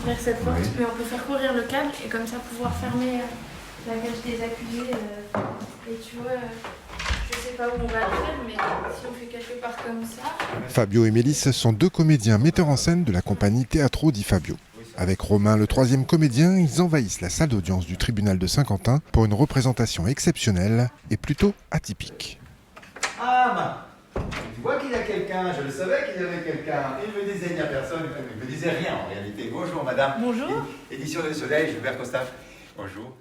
ouvrir cette porte, Oui. mais on peut faire courir le câble et comme ça pouvoir fermer la cage des accusés. Et tu vois, je sais pas où on va le faire, mais si on fait quelque part comme ça. Fabio et Mélisse sont deux comédiens metteurs en scène de la compagnie Teatro di Fabio. Avec Romain, le troisième comédien, ils envahissent la salle d'audience du tribunal de Saint-Quentin pour une représentation exceptionnelle et plutôt atypique. Ah, tu vois qu'il y a quelqu'un, je le savais qu'il y avait quelqu'un. Il me disait, il n'y a personne, il me disait rien en réalité. Bonjour madame. Bonjour. Édition Le Soleil, Gilbert Costa. Bonjour.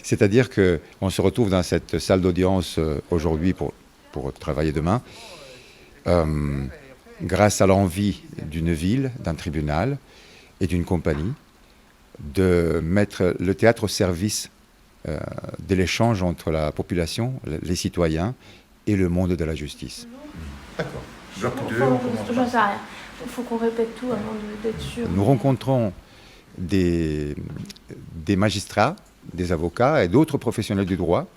C'est-à-dire qu'on se retrouve dans cette salle d'audience aujourd'hui pour travailler demain, grâce à l'envie d'une ville, d'un tribunal et d'une compagnie, de mettre le théâtre au service de l'échange entre la population, les citoyens et le monde de la justice. D'accord. Bloc 2, J'en sais rien. Il faut qu'on répète tout avant d'être sûr. Nous rencontrons des magistrats, des avocats et d'autres professionnels du droit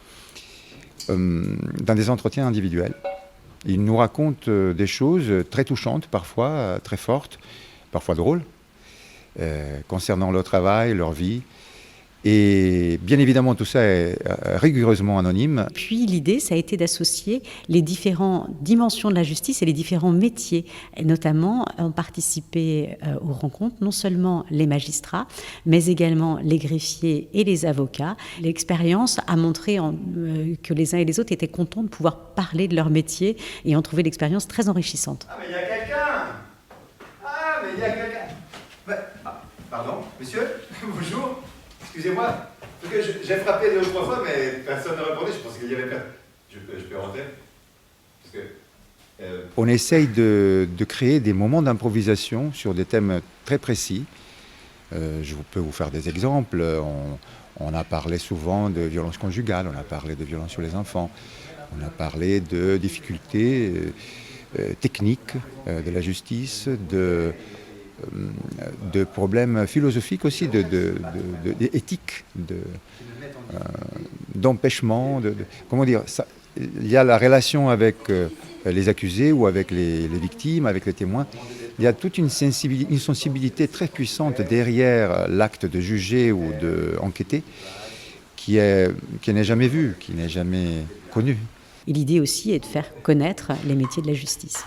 dans des entretiens individuels. Ils nous racontent des choses très touchantes, parfois très fortes, parfois drôles, concernant leur travail, leur vie. Et bien évidemment, tout ça est rigoureusement anonyme. Puis l'idée, ça a été d'associer les différentes dimensions de la justice et les différents métiers. Et notamment, ont participé aux rencontres non seulement les magistrats, mais également les greffiers et les avocats. L'expérience a montré que les uns et les autres étaient contents de pouvoir parler de leur métier et ont trouvé l'expérience très enrichissante. Ah, mais il y a quelqu'un. Ah, mais il y a quelqu'un. Pardon, monsieur. Bonjour. Excusez-moi. Parce que j'ai frappé 2 ou 3 fois, mais personne ne répondait. Je pensais qu'il y avait personne. Je peux rentrer. Parce que, On essaye de créer des moments d'improvisation sur des thèmes très précis. Je peux vous faire des exemples. On a parlé souvent de violence conjugale, on a parlé de violence sur les enfants, on a parlé de difficultés techniques de la justice, de problèmes philosophiques aussi, d'éthique, d'empêchement. Comment dire ça, il y a la relation avec les accusés ou avec les victimes, avec les témoins. Il y a toute une sensibilité très puissante derrière l'acte de juger ou d'enquêter qui n'est jamais vue, qui n'est jamais connue. Et l'idée aussi est de faire connaître les métiers de la justice.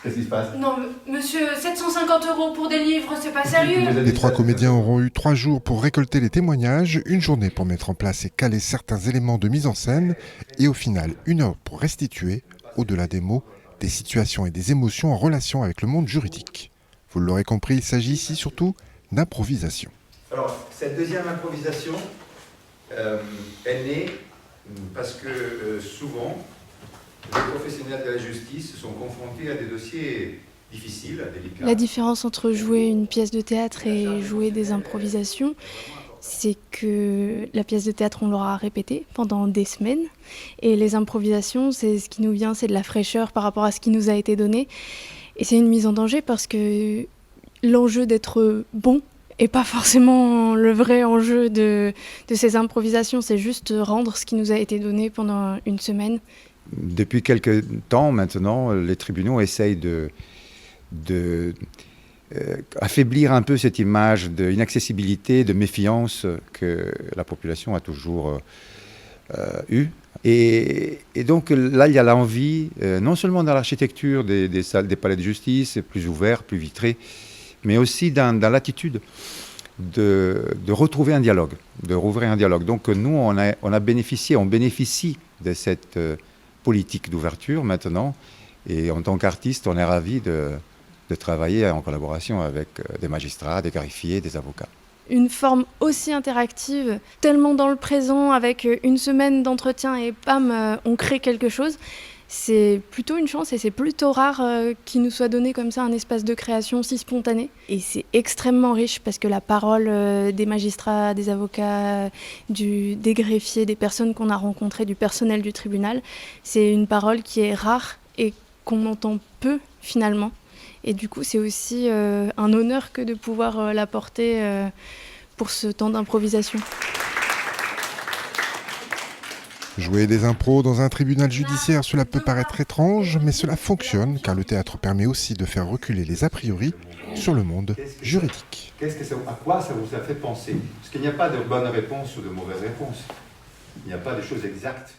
qu'est-ce qui se passe? Non, monsieur, 750 € pour des livres, c'est pas sérieux. Les 3 comédiens auront eu 3 jours pour récolter les témoignages, 1 journée pour mettre en place et caler certains éléments de mise en scène, et au final 1 heure pour restituer, au-delà des mots, des situations et des émotions en relation avec le monde juridique. Vous l'aurez compris, il s'agit ici surtout d'improvisation. Alors, cette deuxième improvisation, elle naît parce que souvent, les professionnels de la justice sont confrontés à des dossiers difficiles, délicats. La différence entre jouer une pièce de théâtre et jouer des improvisations, c'est que la pièce de théâtre, on l'aura répétée pendant des semaines. Et les improvisations, c'est ce qui nous vient, c'est de la fraîcheur par rapport à ce qui nous a été donné. Et c'est une mise en danger parce que l'enjeu d'être bon et pas forcément le vrai enjeu de ces improvisations, c'est juste rendre ce qui nous a été donné pendant une semaine. Depuis quelques temps maintenant, les tribunaux essayent affaiblir un peu cette image d'inaccessibilité, de méfiance que la population a toujours eue. Et donc là, il y a l'envie, non seulement dans l'architecture des salles, des palais de justice, plus ouverts, plus vitrés, mais aussi dans l'attitude de retrouver un dialogue, de rouvrir un dialogue. Donc nous, on bénéficie de cette politique d'ouverture maintenant, et en tant qu'artiste, on est ravis de travailler en collaboration avec des magistrats, des greffiers, des avocats. Une forme aussi interactive, tellement dans le présent, avec une semaine d'entretien et bam, on crée quelque chose. C'est plutôt une chance et c'est plutôt rare qu'il nous soit donné comme ça un espace de création si spontané. Et c'est extrêmement riche parce que la parole des magistrats, des avocats, des greffiers, des personnes qu'on a rencontrées, du personnel du tribunal, c'est une parole qui est rare et qu'on entend peu finalement. Et du coup, c'est aussi un honneur que de pouvoir l'apporter pour ce temps d'improvisation. Jouer des impros dans un tribunal judiciaire, cela peut paraître étrange, mais cela fonctionne car le théâtre permet aussi de faire reculer les a priori sur le monde juridique. À quoi ça vous a fait penser? Parce qu'il n'y a pas de bonne réponse ou de mauvaise réponse. Il n'y a pas de choses exactes.